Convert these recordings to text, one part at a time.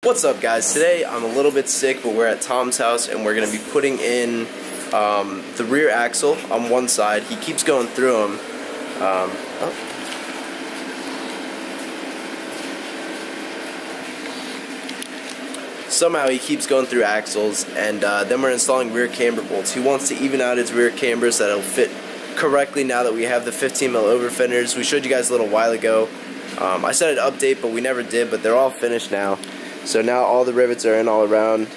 What's up, guys? Today I'm a little bit sick, but we're at Tom's house and we're going to be putting in the rear axle on one side. He keeps going through them. Somehow he keeps going through axles, and then we're installing rear camber bolts. He wants to even out his rear camber so that it'll fit correctly now that we have the 15mm over fenders. We showed you guys a little while ago. I said I'd update, but we never did, but they're all finished now. So now all the rivets are in all around.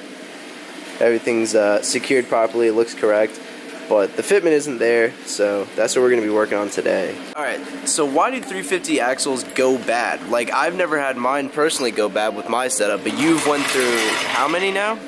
Everything's secured properly, it looks correct. But the fitment isn't there, so that's what we're going to be working on today. Alright, so why do 350 axles go bad? Like, I've never had mine personally go bad with my setup, but you've went through how many now?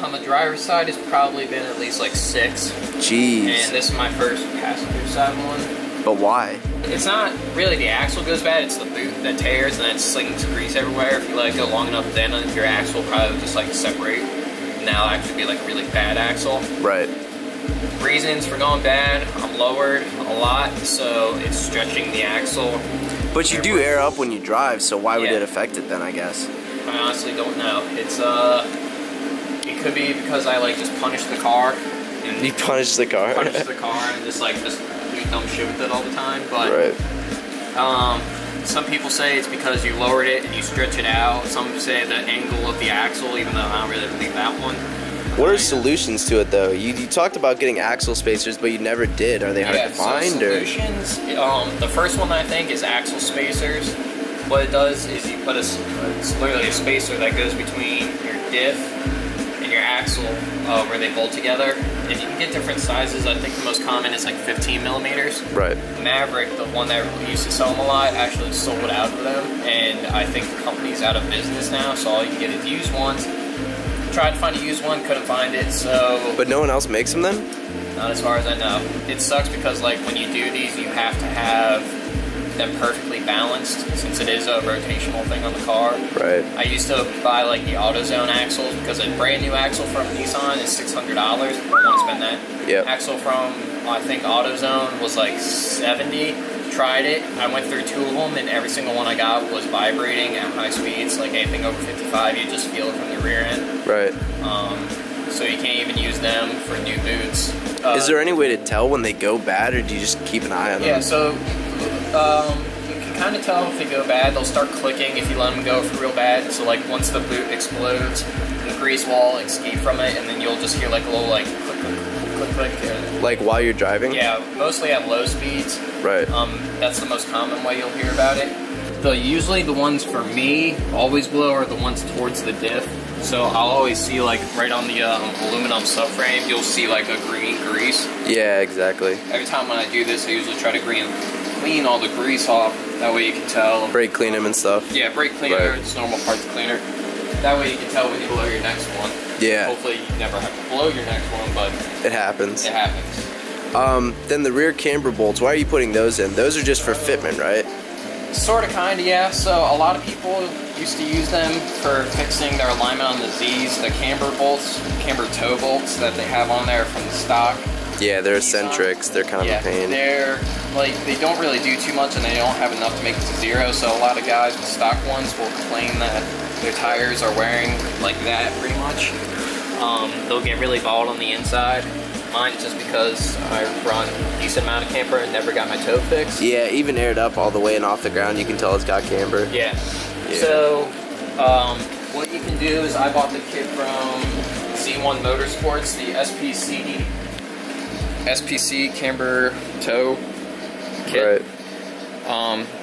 On the driver's side, it's probably been at least like 6. Jeez. And this is my first passenger side one. But why? It's not really the axle goes bad, it's the boot that tears and then slings grease everywhere. If you let it go long enough, then your axle probably would just like separate. And that'll actually be like a really bad axle. Right. Reasons for going bad, I'm lowered a lot, so it's stretching the axle. But you do air up when you drive, so why would it affect it then, I guess? I honestly don't know. It's it could be because I like just punish the car. And you punish the car? Punish the car and just do dumb shit with it all the time. But right. Some people say it's because you lowered it and you stretch it out. Some say the angle of the axle, even though I don't really believe that one. What are solutions to it though? You talked about getting axle spacers, but you never did. Are they hard to find? So solutions, the first one I think is axle spacers. What it does is you put it's literally a spacer that goes between your diff and your axle where they bolt together. And you can get different sizes. I think the most common is like 15 millimeters. Right. Maverick, the one that used to sell them a lot, actually sold out of them. And I think the company's out of business now, so all you can get is used ones. Tried to find a used one, couldn't find it, so... But no one else makes them then? Not as far as I know. It sucks because, like, when you do these, you have to have them perfectly balanced, since it is a rotational thing on the car. Right. I used to buy, like, the AutoZone axles, because a brand new axle from Nissan is $600. I don't want to spend that. Yep. Axle from, I think, AutoZone was, like, $70. Tried it. I went through 2 of them, and every single one I got was vibrating at high speeds. Like anything over 55, you just feel it from the rear end. Right. So you can't even use them for new boots. Is there any way to tell when they go bad, or do you just keep an eye on them? Yeah, so you can kind of tell if they go bad. They'll start clicking if you let them go for real bad. So like once the boot explodes, the grease wall escape from it, and then you'll just hear like a little like click, click, click, click. Like while you're driving? Yeah, mostly at low speeds. Right. That's the most common way you'll hear about it. Usually the ones for me always blow are the ones towards the diff. So I'll always see like right on the aluminum subframe, you'll see like a green grease. Yeah, exactly. Every time when I do this, I usually try to clean all the grease off. That way you can tell. Brake clean them and stuff. Yeah, brake cleaner, it's normal parts cleaner. That way you can tell when you blow your next one. Yeah. Hopefully you never have to blow your next one, but it happens. It happens. Then the rear camber bolts, why are you putting those in? Those are just for fitment, right? Sort of, kind of, yeah. So a lot of people used to use them for fixing their alignment on the Z's, the camber bolts, camber toe bolts that they have on there from the stock. Yeah, they're eccentrics. They're kind of a pain. They're like, they don't really do too much and they don't have enough to make it to 0. So a lot of guys with stock ones will complain that their tires are wearing like that pretty much. They'll get really bald on the inside. Mine just because I run a decent amount of camber and never got my toe fixed. Yeah, even aired up all the way and off the ground, you can tell it's got camber. Yeah. So, what you can do is I bought the kit from Z1 Motorsports, the SPC camber toe kit. Right.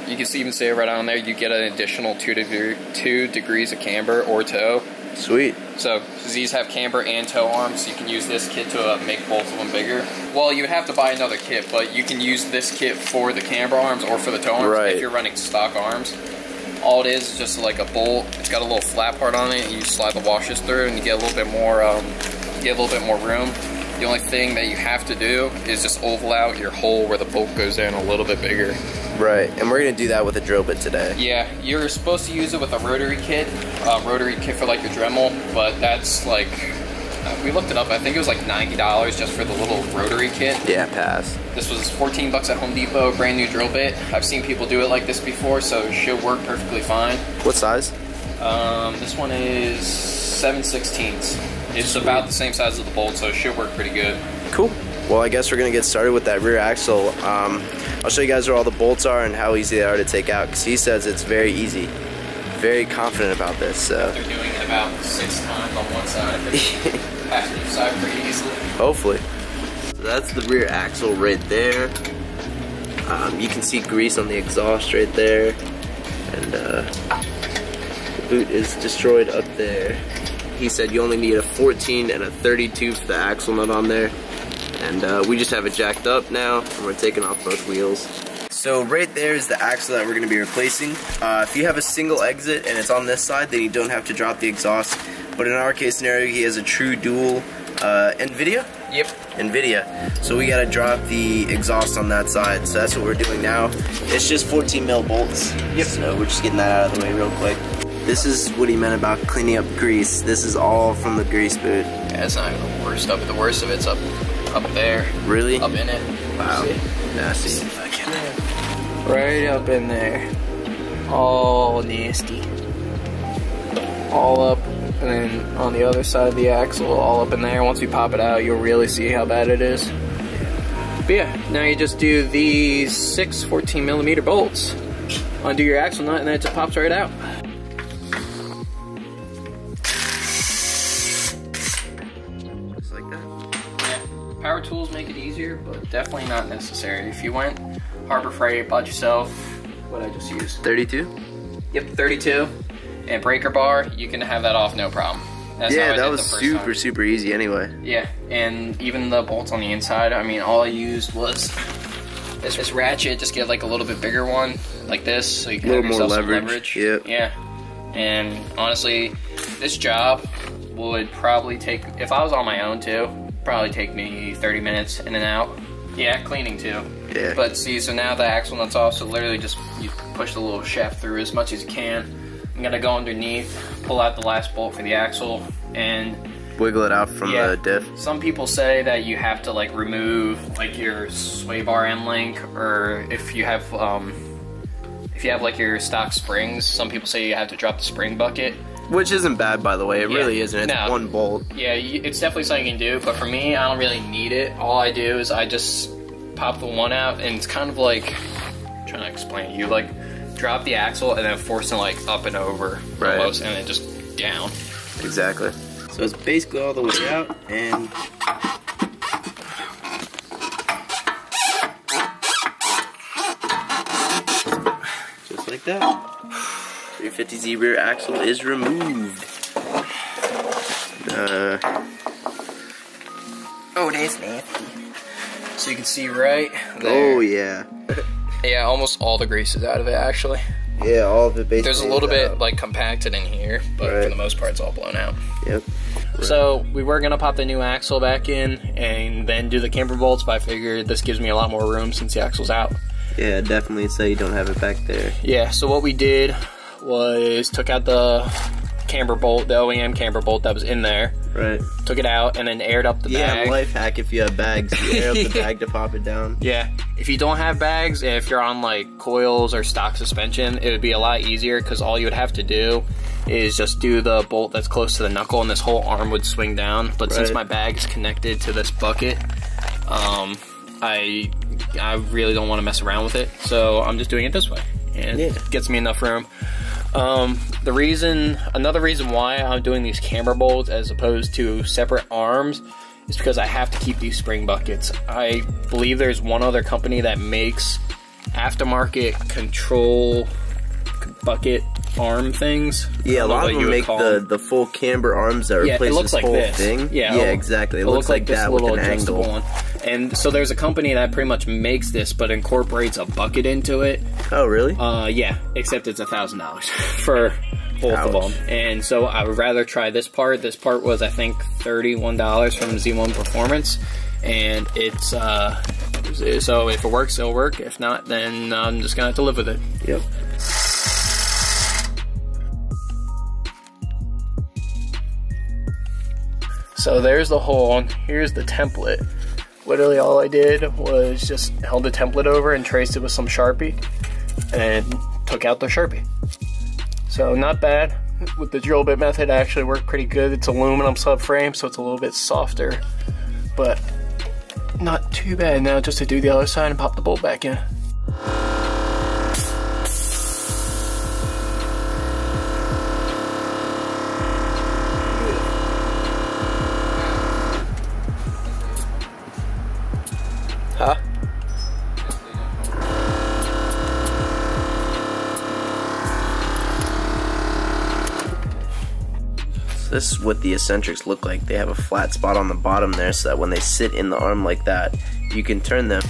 You can even say right on there, you get an additional 2 degrees of camber or toe. Sweet. So these have camber and toe arms, so you can use this kit to make both of them bigger. Well, you have to buy another kit, but you can use this kit for the camber arms or for the toe arms if you're running stock arms. All it is just like a bolt. It's got a little flat part on it, and you slide the washers through, and you get a little bit more. Room. The only thing that you have to do is just oval out your hole where the bolt goes in a little bit bigger. Right, and we're gonna do that with a drill bit today. Yeah, you're supposed to use it with a rotary kit for like your Dremel, but that's like, we looked it up, I think it was like $90 just for the little rotary kit. Yeah, pass. This was 14 bucks at Home Depot, brand new drill bit. I've seen people do it like this before, so it should work perfectly fine. What size? This one is 7/16. It's about the same size as the bolt, so it should work pretty good. Cool. Well, I guess we're gonna get started with that rear axle. I'll show you guys where all the bolts are and how easy they are to take out, because he says it's very easy. Very confident about this. So. They're doing it about 6 times on one side, the passenger side pretty easily. Hopefully. So that's the rear axle right there. You can see grease on the exhaust right there, and the boot is destroyed up there. He said you only need a 14 and a 32 for the axle nut on there, and we just have it jacked up now, and we're taking off both wheels. So right there is the axle that we're going to be replacing. If you have a single exit and it's on this side, then you don't have to drop the exhaust. But in our case scenario, he has a true dual NVIDIA? Yep. NVIDIA. So we got to drop the exhaust on that side. So that's what we're doing now. It's just 14 mil bolts. Yep. So we're just getting that out of the way real quick. This is what he meant about cleaning up grease. This is all from the grease boot. Yeah, it's not even the worst of it. The worst of it's up there. Really? Up in it. Wow. Nasty. See if I can. Right up in there. All nasty. All up, and then on the other side of the axle, all up in there. Once we pop it out, you'll really see how bad it is. But yeah, now you just do these 6 14mm bolts. Undo your axle nut, and then it just pops right out. Just like that. Yeah, power tools make it easier, but definitely not necessary. If you went Harbor Freight, bought yourself what I just used. 32? Yep, 32. And breaker bar, you can have that off no problem. That's yeah, that was super easy anyway. Yeah, and even the bolts on the inside, I mean, all I used was this ratchet. Just get like a little bit bigger one, like this, so you can have yourself some leverage. Yep. Yeah, and honestly, this job would probably take, if I was on my own too, probably take me 30 minutes in and out. Yeah, cleaning too. Yeah. But see, so now the axle nut's off, so literally just you push the little shaft through as much as you can. I'm gonna go underneath, pull out the last bolt for the axle, and wiggle it out from the diff. Some people say that you have to like remove like your sway bar end link, or if you have like your stock springs, some people say you have to drop the spring bucket. Which isn't bad, by the way. It really isn't. It's one bolt. Yeah, it's definitely something you can do, but for me, I don't really need it. All I do is I just pop the one out, and it's kind of like, I'm trying to explain it. You like drop the axle and then force it like up and over, almost, and then just down. Exactly. So it's basically all the way out, and just like that. 350Z rear axle is removed. Oh, that's nasty. So you can see right there. Oh yeah. Yeah, almost all the grease is out of it actually. Yeah, all of it basically. There's a little bit like compacted in here, but for the most part it's all blown out. Yep. So we were gonna pop the new axle back in and then do the camber bolts, but I figured this gives me a lot more room since the axle's out. Yeah, definitely, so you don't have it back there. Yeah, so what we did was took out the camber bolt, the OEM camber bolt that was in there. Right. Took it out and then aired up the bag. Yeah, life hack if you have bags. You air up the bag to pop it down. Yeah. If you don't have bags, if you're on like coils or stock suspension, it would be a lot easier because all you would have to do is just do the bolt that's close to the knuckle and this whole arm would swing down. But since my bag is connected to this bucket, I really don't want to mess around with it. So I'm just doing it this way. And it gets me enough room. Another reason why I'm doing these camber bolts as opposed to separate arms is because I have to keep these spring buckets. I believe there's one other company that makes aftermarket control bucket arm things. Yeah, a lot of them make the full camber arms that replace this whole thing. Yeah, exactly. It looks like that with an angle. One. And so there's a company that pretty much makes this, but incorporates a bucket into it. Oh, really? Yeah, except it's $1,000 for both of them. And so I would rather try this part. This part was, I think, $31 from Z1 Performance. And it's, so if it works, it'll work. If not, then I'm just gonna have to live with it. Yep. So there's the hole, and here's the template. Literally all I did was just held the template over and traced it with some Sharpie and took out the Sharpie. So not bad. with the drill bit method actually worked pretty good. It's aluminum subframe, so it's a little bit softer, but not too bad. Now just to do the other side and pop the bolt back in. Huh? So this is what the eccentrics look like. They have a flat spot on the bottom there, so that when they sit in the arm like that, you can turn them.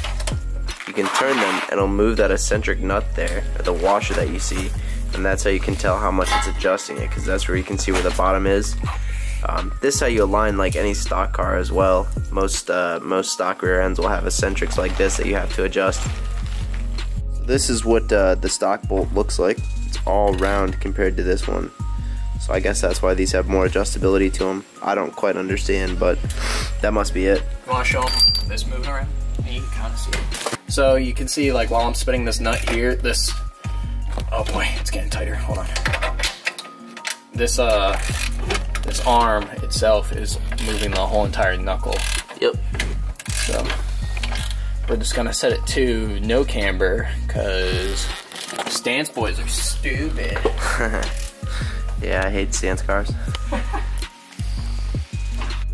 You can turn them and it'll move that eccentric nut there, or the washer that you see, and that's how you can tell how much it's adjusting it, because that's where you can see where the bottom is. This is how you align like any stock car as well. Most stock rear ends will have eccentrics like this that you have to adjust. This is what the stock bolt looks like. It's all round compared to this one. So I guess that's why these have more adjustability to them. I don't quite understand, but that must be it. You want to show them this moving around? And you can kind of see it. So you can see, like, while I'm spinning this nut here, this, oh boy, it's getting tighter, hold on. This arm itself is moving the whole entire knuckle. Yep. So we're just gonna set it to no camber, because stance boys are stupid. Yeah, I hate stance cars.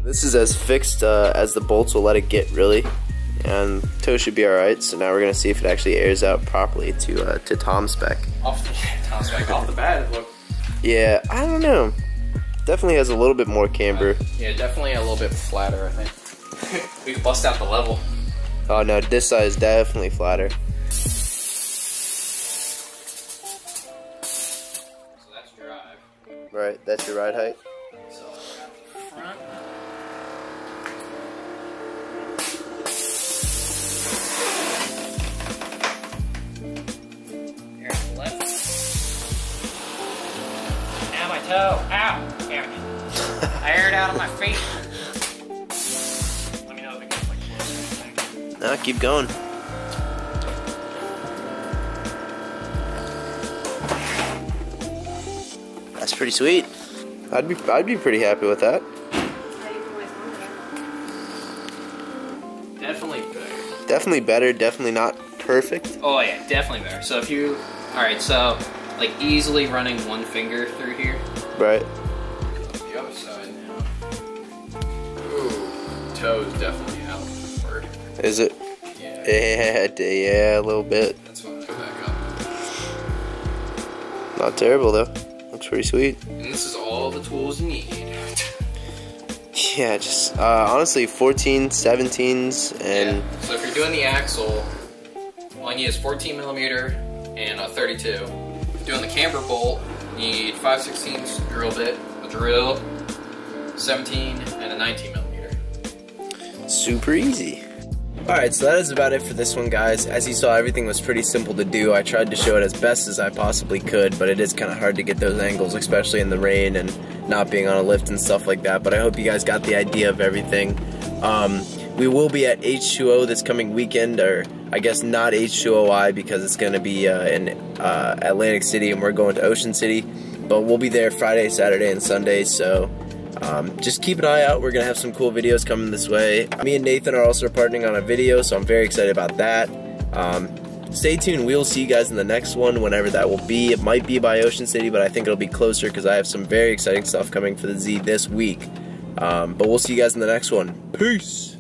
This is as fixed as the bolts will let it get, really. And toe should be alright, so now we're going to see if it actually airs out properly to Tom's spec. Off the bat, it looks... Yeah, I don't know. Definitely has a little bit more camber. Yeah, definitely a little bit flatter, I think. We can bust out the level. Oh no, this side is definitely flatter. So that's drive. Right, that's your ride height. So front. Here's the left. Ow, my toe. Ow. Damn it. I aired out on my feet. Let me know if it gets like close. No, keep going. That's pretty sweet. I'd be pretty happy with that. Definitely better. Definitely better, definitely not perfect. Oh yeah, definitely better. So if you, alright, so like easily running one finger through here. Right. The other side now. Ooh, toe's definitely outward. Is it? Yeah. Yeah, a little bit. That's why I go back up. Not terrible though. Looks pretty sweet. And this is all the tools you need. Yeah, just honestly 14, 17s, and yeah. So if you're doing the axle, all you need is 14mm and a 32. If you're doing the camber bolt, you need 5/16 drill bit, a drill, 17, and a 19mm. super easy. Alright, so that is about it for this one, guys. As you saw, everything was pretty simple to do. I tried to show it as best as I possibly could, but it is kind of hard to get those angles, especially in the rain and not being on a lift and stuff like that. But I hope you guys got the idea of everything. We will be at H2O this coming weekend, or I guess not H2OI because it's going to be in Atlantic City and we're going to Ocean City. But we'll be there Friday, Saturday, and Sunday, so just keep an eye out. We're going to have some cool videos coming this way. Me and Nathan are also partnering on a video, so I'm very excited about that. Stay tuned. We'll see you guys in the next one, whenever that will be. It might be by Ocean City, but I think it'll be closer because I have some very exciting stuff coming for the Z this week. But we'll see you guys in the next one. Peace!